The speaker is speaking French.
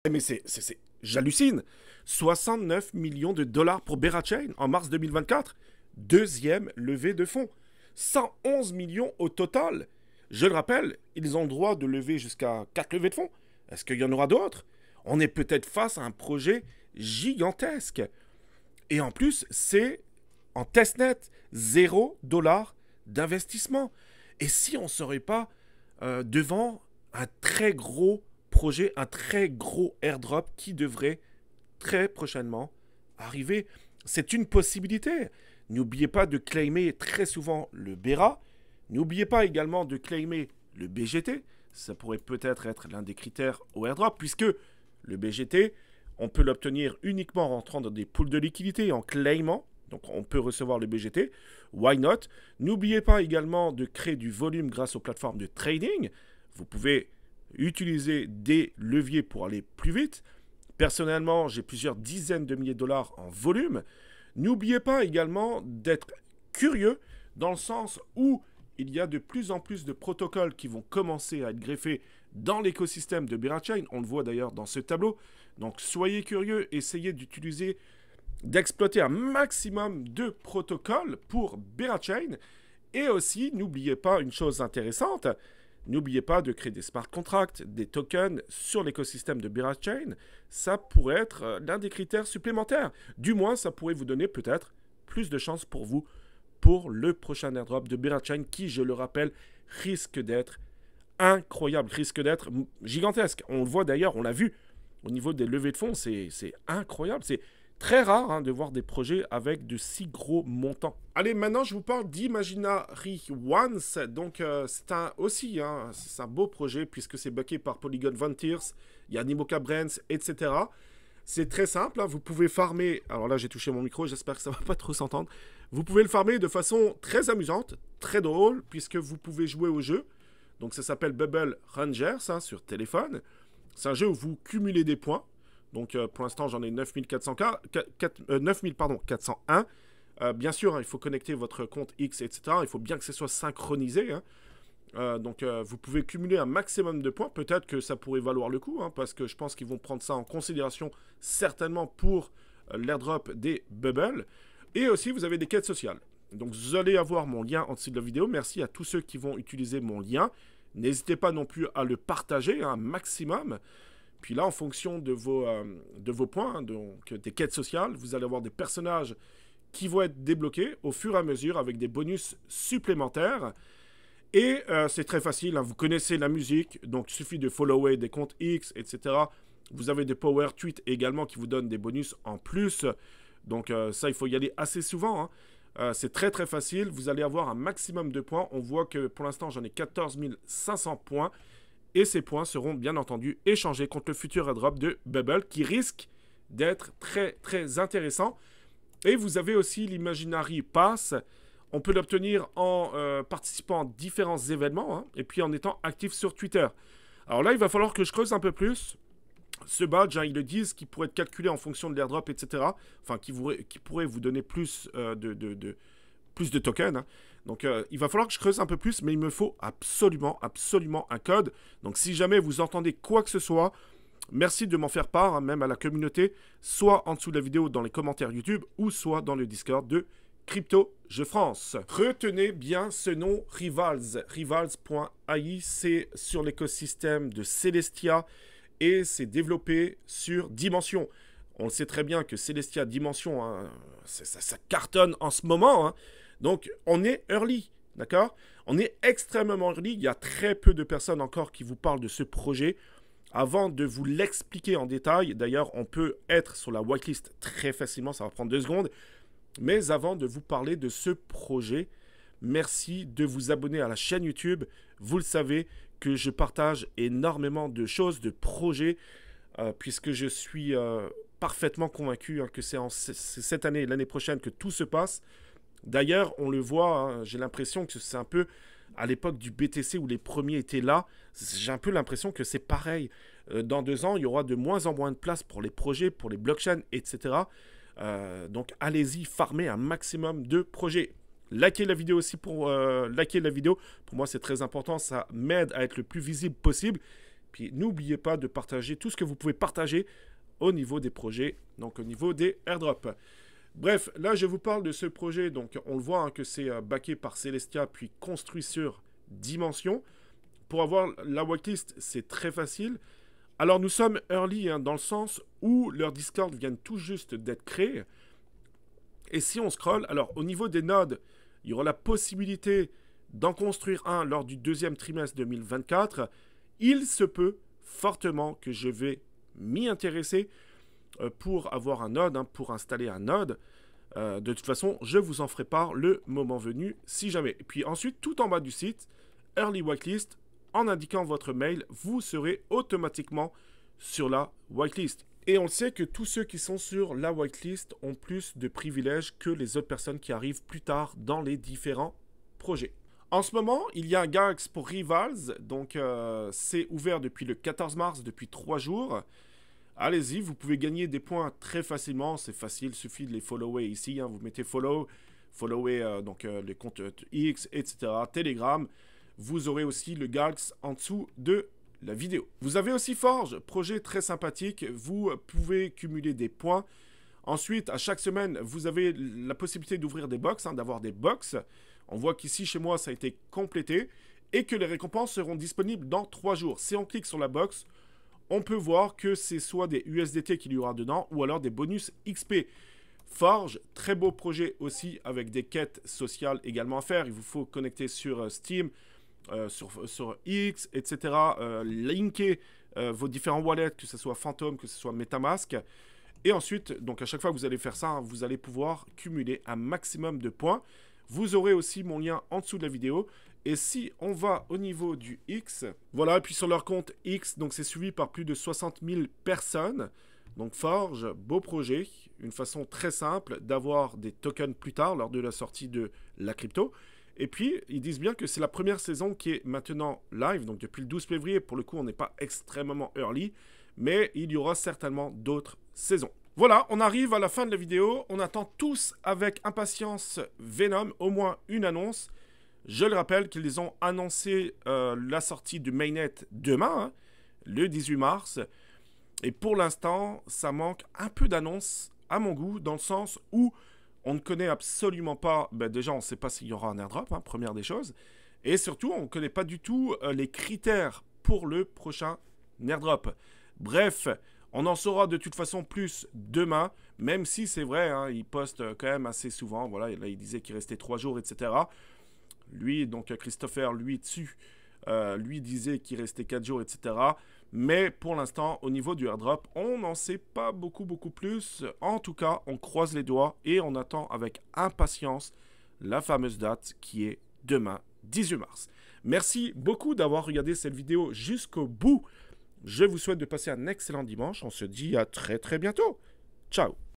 Mais j'hallucine. 69 millions de dollars pour Berachain en mars 2024. Deuxième levée de fonds. 111 millions au total. Je le rappelle, ils ont le droit de lever jusqu'à 4 levées de fonds. Est-ce qu'il y en aura d'autres? On est peut-être face à un projet gigantesque. Et en plus, c'est en testnet. 0 $ d'investissement. Et si on ne serait pas devant un très gros projet, un très gros airdrop qui devrait très prochainement arriver. C'est une possibilité. N'oubliez pas de claimer très souvent le BERA. N'oubliez pas également de claimer le BGT. Ça pourrait peut-être être l'un des critères au airdrop, puisque le BGT, on peut l'obtenir uniquement en rentrant dans des pools de liquidité, en claimant. Donc on peut recevoir le BGT. Why not? N'oubliez pas également de créer du volume grâce aux plateformes de trading. Vous pouvez utiliser des leviers pour aller plus vite. Personnellement, j'ai plusieurs dizaines de milliers de dollars en volume. N'oubliez pas également d'être curieux dans le sens où il y a de plus en plus de protocoles qui vont commencer à être greffés dans l'écosystème de Berachain. On le voit d'ailleurs dans ce tableau. Donc soyez curieux, essayez d'exploiter un maximum de protocoles pour Berachain. Et aussi, n'oubliez pas une chose intéressante. N'oubliez pas de créer des smart contracts, des tokens sur l'écosystème de Berachain. Ça pourrait être l'un des critères supplémentaires. Du moins, ça pourrait vous donner peut-être plus de chances pour vous pour le prochain airdrop de Berachain qui, je le rappelle, risque d'être incroyable, risque d'être gigantesque. On le voit d'ailleurs, on l'a vu au niveau des levées de fonds, c'est incroyable. C'est très rare de voir des projets avec de si gros montants. Allez, maintenant je vous parle d'Imaginary Ones. Donc c'est aussi c'est un beau projet puisque c'est backé par Polygon Frontiers, il y a Animoca Brands, etc. C'est très simple, vous pouvez farmer. Alors là j'ai touché mon micro, j'espère que ça ne va pas trop s'entendre. Vous pouvez le farmer de façon très amusante, très drôle, puisque vous pouvez jouer au jeu. Donc ça s'appelle Bubble Rangers sur téléphone. C'est un jeu où vous cumulez des points. Donc pour l'instant j'en ai 9401. Bien sûr, il faut connecter votre compte X, etc. Il faut bien que ce soit synchronisé. Donc vous pouvez cumuler un maximum de points. Peut-être que ça pourrait valoir le coup, parce que je pense qu'ils vont prendre ça en considération certainement pour l'airdrop des Bubbles. Et aussi, vous avez des quêtes sociales. Donc vous allez avoir mon lien en dessous de la vidéo. Merci à tous ceux qui vont utiliser mon lien. N'hésitez pas non plus à le partager un maximum. Puis là, en fonction de vos points, donc des quêtes sociales, vous allez avoir des personnages qui vont être débloqués au fur et à mesure avec des bonus supplémentaires. Et c'est très facile, vous connaissez la musique, donc il suffit de follower des comptes X, etc. Vous avez des power tweets également qui vous donnent des bonus en plus. Donc ça, il faut y aller assez souvent. C'est très très facile, vous allez avoir un maximum de points. On voit que pour l'instant, j'en ai 14 500 points. Et ces points seront bien entendu échangés contre le futur airdrop de Bubble qui risque d'être très très intéressant. Et vous avez aussi l'Imaginary Pass. On peut l'obtenir en participant à différents événements et puis en étant actif sur Twitter. Alors là, il va falloir que je creuse un peu plus. Ce badge, ils le disent, qui pourrait être calculé en fonction de l'airdrop, etc. Enfin, qui pourrait vous donner plus plus de tokens. Donc, il va falloir que je creuse un peu plus, mais il me faut absolument un code. Donc, si jamais vous entendez quoi que ce soit, merci de m'en faire part, même à la communauté, soit en dessous de la vidéo dans les commentaires YouTube, ou soit dans le Discord de Crypto Jeux France. Retenez bien ce nom, Rivals. Rivals.ai, c'est sur l'écosystème de Celestia et c'est développé sur Dimension. On le sait très bien que Celestia Dimension, ça cartonne en ce moment. Donc, on est early, d'accord? On est extrêmement early. Il y a très peu de personnes encore qui vous parlent de ce projet. Avant de vous l'expliquer en détail, d'ailleurs, on peut être sur la whitelist très facilement. Ça va prendre 2 secondes. Mais avant de vous parler de ce projet, merci de vous abonner à la chaîne YouTube. Vous le savez que je partage énormément de choses, de projets, puisque je suis parfaitement convaincu que c'est cette année et l'année prochaine que tout se passe. D'ailleurs, on le voit, j'ai l'impression que c'est un peu à l'époque du BTC où les premiers étaient là. J'ai un peu l'impression que c'est pareil. Dans 2 ans, il y aura de moins en moins de place pour les projets, pour les blockchains, etc. Donc allez-y, farmez un maximum de projets. Likez la vidéo aussi pour liker la vidéo. Pour moi, c'est très important. Ça m'aide à être le plus visible possible. Puis n'oubliez pas de partager tout ce que vous pouvez partager au niveau des projets, donc au niveau des airdrops. Bref, là je vous parle de ce projet, donc on le voit hein, que c'est backé par Celestia, puis construit sur Dimension. Pour avoir la whitelist, c'est très facile. Alors nous sommes early hein, dans le sens où leurs Discord viennent tout juste d'être créés. Et si on scrolle, alors au niveau des nodes, il y aura la possibilité d'en construire un lors du deuxième trimestre 2024. Il se peut fortement que je vais m'y intéresser pour avoir un node, hein, pour installer un node. De toute façon, je vous en ferai part le moment venu, si jamais. Et puis ensuite, tout en bas du site, Early Whitelist, en indiquant votre mail, vous serez automatiquement sur la whitelist. Et on le sait que tous ceux qui sont sur la whitelist ont plus de privilèges que les autres personnes qui arrivent plus tard dans les différents projets. En ce moment, il y a un Galax pour Rivals, donc c'est ouvert depuis le 14 mars, depuis 3 jours. Allez-y, vous pouvez gagner des points très facilement, c'est facile, il suffit de les follower ici, hein, vous mettez follower donc les comptes X, etc., Telegram. Vous aurez aussi le Galax en dessous de la vidéo. Vous avez aussi Forge, projet très sympathique, vous pouvez cumuler des points. Ensuite, à chaque semaine, vous avez la possibilité d'ouvrir des box, hein, d'avoir des box. On voit qu'ici, chez moi, ça a été complété et que les récompenses seront disponibles dans 3 jours. Si on clique sur la box, on peut voir que c'est soit des USDT qu'il y aura dedans ou alors des bonus XP. Forge, très beau projet aussi avec des quêtes sociales également à faire. Il vous faut connecter sur Steam, sur X, etc. Linker vos différents wallets, que ce soit Phantom, que ce soit Metamask. Et ensuite, donc à chaque fois que vous allez faire ça, hein, vous allez pouvoir cumuler un maximum de points. Vous aurez aussi mon lien en dessous de la vidéo. Et si on va au niveau du X, voilà, et puis sur leur compte X, donc c'est suivi par plus de 60 000 personnes. Donc Forge, beau projet, une façon très simple d'avoir des tokens plus tard lors de la sortie de la crypto. Et puis, ils disent bien que c'est la première saison qui est maintenant live, donc depuis le 12 février, pour le coup, on n'est pas extrêmement early, mais il y aura certainement d'autres saisons. Voilà, on arrive à la fin de la vidéo, on attend tous avec impatience Venom, au moins une annonce. Je le rappelle qu'ils ont annoncé la sortie du mainnet demain, hein, le 18 mars, et pour l'instant, ça manque un peu d'annonce à mon goût, dans le sens où on ne connaît absolument pas, déjà on ne sait pas s'il y aura un airdrop, hein, première des choses, et surtout on ne connaît pas du tout les critères pour le prochain airdrop. Bref, on en saura de toute façon plus demain, même si c'est vrai, hein, il poste quand même assez souvent, voilà, là il disait qu'il restait 3 jours, etc. Lui, donc Christopher, lui dessus, lui disait qu'il restait 4 jours, etc. Mais pour l'instant, au niveau du airdrop, on n'en sait pas beaucoup plus. En tout cas, on croise les doigts et on attend avec impatience la fameuse date qui est demain, 18 mars. Merci beaucoup d'avoir regardé cette vidéo jusqu'au bout. Je vous souhaite de passer un excellent dimanche. On se dit à très bientôt. Ciao.